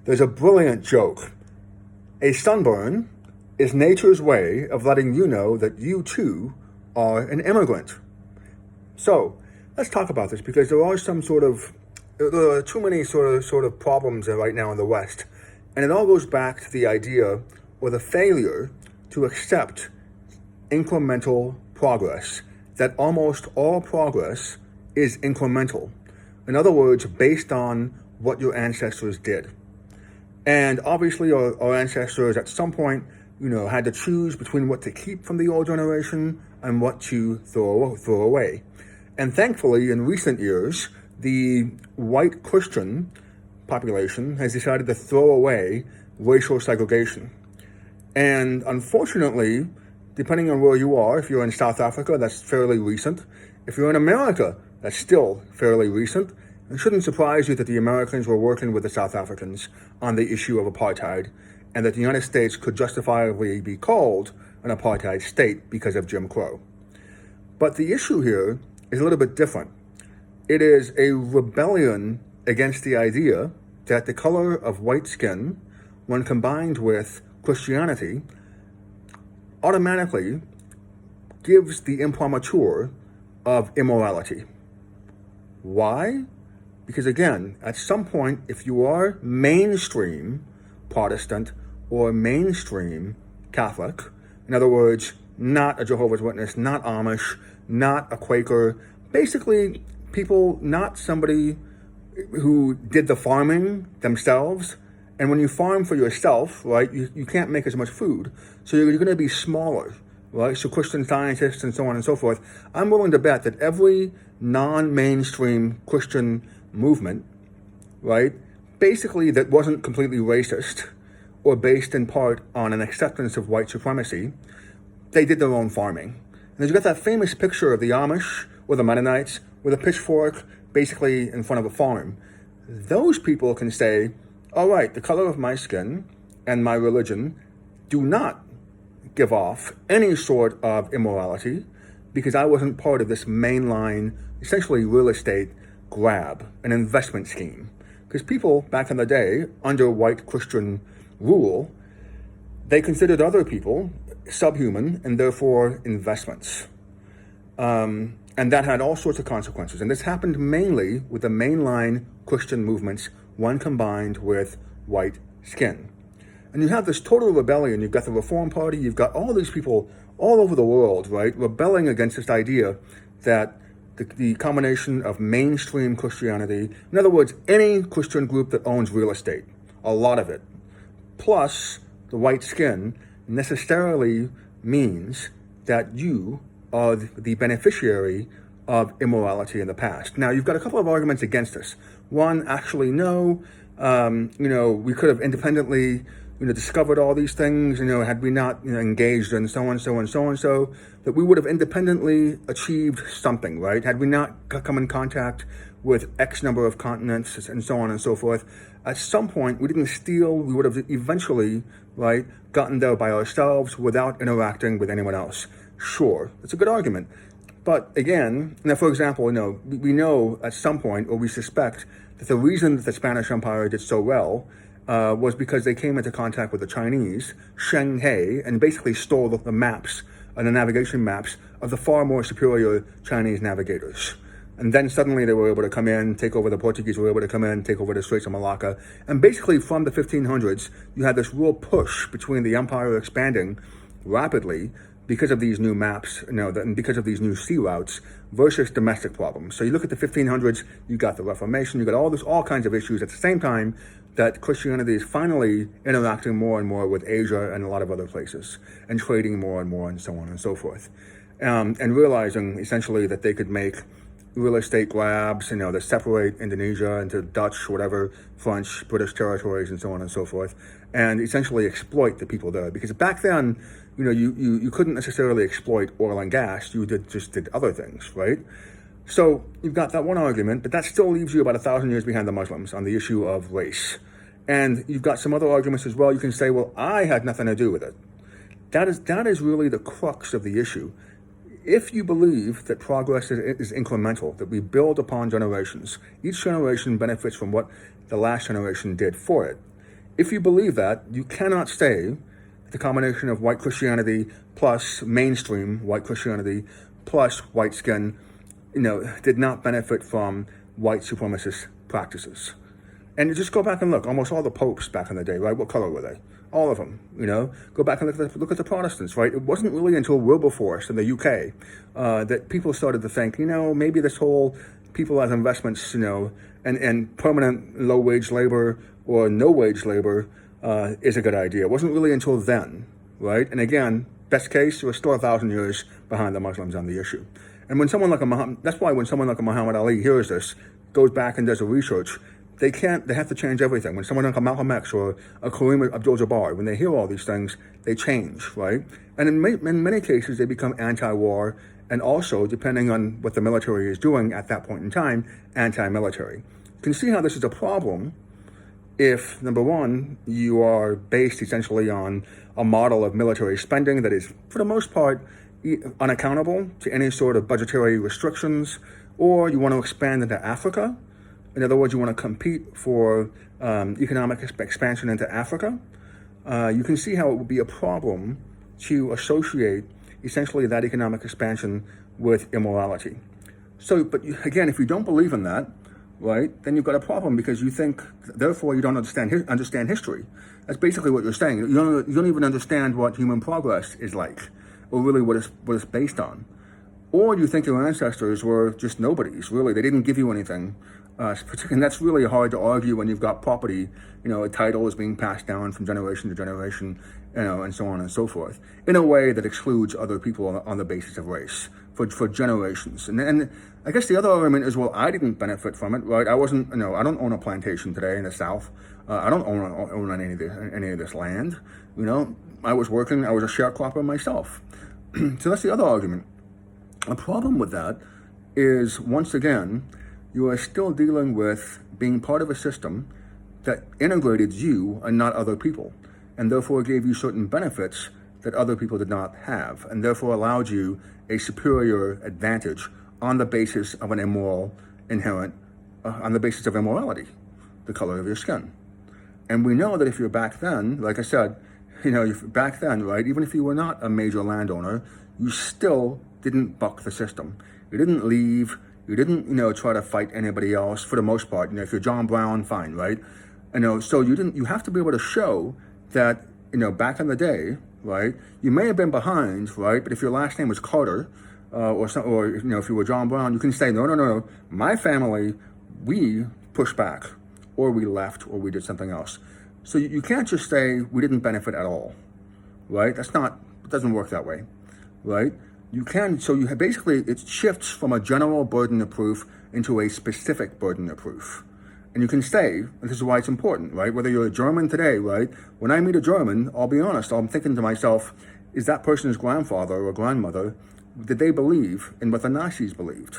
There's a brilliant joke. A sunburn is nature's way of letting you know that you too are an immigrant. So let's talk about this, because there are too many sort of problems right now in the West, and it all goes back to the idea or the failure to accept incremental progress. That almost all progress is incremental. In other words, based on what your ancestors did. And obviously our ancestors at some point, had to choose between what to keep from the old generation and what to throw away. And thankfully, in recent years, the white Christian population has decided to throw away racial segregation. And unfortunately, depending on where you are, if you're in South Africa, that's fairly recent. If you're in America, that's still fairly recent. It shouldn't surprise you that the Americans were working with the South Africans on the issue of apartheid, and that the United States could justifiably be called an apartheid state because of Jim Crow. But the issue here is a little bit different. It is a rebellion against the idea that the color of white skin, when combined with Christianity, automatically gives the imprimatur of immorality. Why? Because again, at some point, if you are mainstream Protestant or mainstream Catholic, in other words, not a Jehovah's Witness, not Amish, not a Quaker, basically people, not somebody who did the farming themselves. And when you farm for yourself, right, you can't make as much food. So you're going to be smaller, right? So Christian Scientists and so on and so forth. I'm willing to bet that every non-mainstream Christian movement, right, basically that wasn't completely racist or based in part on an acceptance of white supremacy, they did their own farming. And you got that famous picture of the Amish or the Mennonites with a pitchfork basically in front of a farm. Those people can say, all right, the color of my skin and my religion do not give off any sort of immorality because I wasn't part of this mainline, essentially real estate grab, an investment scheme. Because people back in the day, under white Christian rule, they considered other people subhuman and therefore investments. And that had all sorts of consequences. And this happened mainly with the mainline Christian movements, one combined with white skin. And you have this total rebellion. You've got the Reform Party. You've got all these people all over the world, right, rebelling against this idea that the combination of mainstream Christianity, in other words, any Christian group that owns real estate, a lot of it, plus the white skin, necessarily means that you are the beneficiary of immorality in the past. Now, you've got a couple of arguments against this. One, actually, no, we could have independently, discovered all these things, had we not, engaged in so and so and so and so, that we would have independently achieved something, right? Had we not come in contact with X number of continents and so on and so forth, at some point we didn't steal, we would have eventually, right, gotten there by ourselves without interacting with anyone else. Sure, that's a good argument. But again, for example, we know at some point, or we suspect, that the reason that the Spanish Empire did so well was because they came into contact with the Chinese, Sheng He, and basically stole the maps and the navigation maps of the far more superior Chinese navigators. And then suddenly they were able to come in, take over, the Portuguese were able to come in, take over the Straits of Malacca. And basically from the 1500s, you had this real push between the empire expanding rapidly because of these new maps, and because of these new sea routes versus domestic problems. So you look at the 1500s, you got the Reformation, you got all kinds of issues at the same time that Christianity is finally interacting more and more with Asia and a lot of other places, and trading more and more, and so on and so forth. And realizing essentially that they could make real estate grabs, that separate Indonesia into Dutch, whatever, French, British territories, and so on and so forth, and essentially exploit the people there. Because back then, you couldn't necessarily exploit oil and gas. You just did other things, right? So you've got that one argument, but that still leaves you about 1,000 years behind the Muslims on the issue of race. And you've got some other arguments as well. You can say, well, I had nothing to do with it. That is really the crux of the issue. If you believe that progress is incremental, that we build upon generations, each generation benefits from what the last generation did for it, If you believe that, you cannot say the combination of white Christianity plus mainstream white Christianity plus white skin, did not benefit from white supremacist practices. And you just go back and look, almost all the popes back in the day, right? What color were they? All of them, Go back and look at the Protestants, right? It wasn't really until Wilberforce in the UK that people started to think, maybe this whole people as investments, and permanent low-wage labor or no-wage labor is a good idea. It wasn't really until then, right? And again, best case, we're still 1,000 years behind the Muslims on the issue. And when someone like that's why when someone like a Muhammad Ali hears this, goes back and does the research, they have to change everything. When someone like a Malcolm X or a Kareem Abdul-Jabbar, when they hear all these things, they change, right? And in many cases, they become anti-war, and also, depending on what the military is doing at that point in time, anti-military. You can see how this is a problem if, number one, you are based essentially on a model of military spending that is, for the most part, unaccountable to any sort of budgetary restrictions, or you want to expand into Africa. In other words, you want to compete for economic expansion into Africa. You can see how it would be a problem to associate essentially that economic expansion with immorality. So, but again, if you don't believe in that, right, then you've got a problem because you think, therefore, you don't understand history. That's basically what you're saying. You don't even understand what human progress is like, or really what it's based on. Or you think your ancestors were just nobodies, really. They didn't give you anything. And that's really hard to argue when you've got property, a title is being passed down from generation to generation, and so on and so forth, in a way that excludes other people on the basis of race for generations. And I guess the other argument is, well, I didn't benefit from it, right? I wasn't, I don't own a plantation today in the South. I don't own any of this land. I was working, I was a sharecropper myself. So that's the other argument. The problem with that is, once again, you are still dealing with being part of a system that integrated you and not other people, and therefore gave you certain benefits that other people did not have, and therefore allowed you a superior advantage on the basis of an immoral inherent, on the basis of immorality, the color of your skin. And we know that if you're back then, like I said, back then, right, even if you were not a major landowner, you still didn't buck the system. You didn't leave. You didn't, try to fight anybody else for the most part. If you're John Brown, fine, right? So you have to be able to show that, back in the day, right, you may have been behind, right? But if your last name was Carter, or if you were John Brown, you can say, no, my family, we pushed back, or we left, or we did something else. So you can't just say we didn't benefit at all, right? It doesn't work that way, right? You can, so you have basically, it shifts from a general burden of proof into a specific burden of proof. And you can say, this is why it's important, right? Whether you're a German today, right? When I meet a German, I'll be honest, I'm thinking to myself, is that person's grandfather or grandmother, did they believe in what the Nazis believed?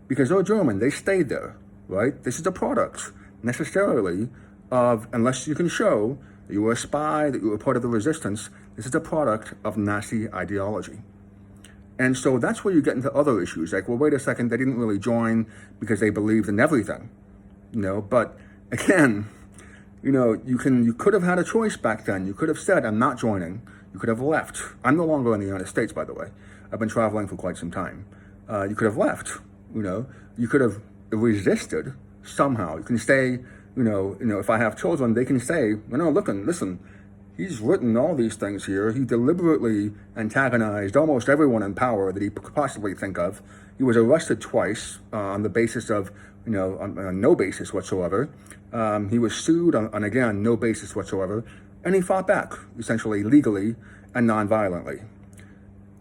Because they're German, they stayed there, right? This is a product, necessarily, of, unless you can show that you were a spy, that you were part of the resistance, this is a product of Nazi ideology. And so that's where you get into other issues, like, well, wait a second, they didn't really join because they believed in everything, but again, you could have had a choice back then. You could have said, I'm not joining. You could have left. I'm no longer in the United States, by the way. I've been traveling for quite some time. You could have left, you could have resisted somehow. You can say, if I have children, they can say, listen, he's written all these things here. He deliberately antagonized almost everyone in power that he could possibly think of. He was arrested twice on the basis of, on no basis whatsoever. He was sued on, again, no basis whatsoever. And he fought back, essentially legally and nonviolently.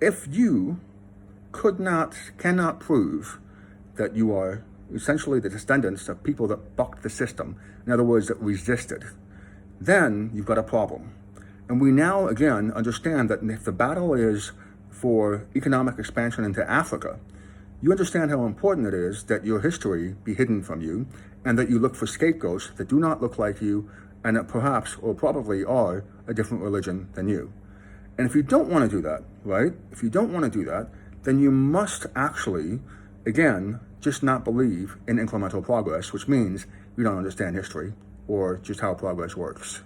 If you cannot prove that you are essentially the descendants of people that bucked the system, in other words, that resisted, then you've got a problem. And we now, again, understand that if the battle is for economic expansion into Africa, you understand how important it is that your history be hidden from you and that you look for scapegoats that do not look like you and that perhaps or probably are a different religion than you. And if you don't want to do that, right, if you don't want to do that, then you must actually, again, just not believe in incremental progress, which means you don't understand history or just how progress works.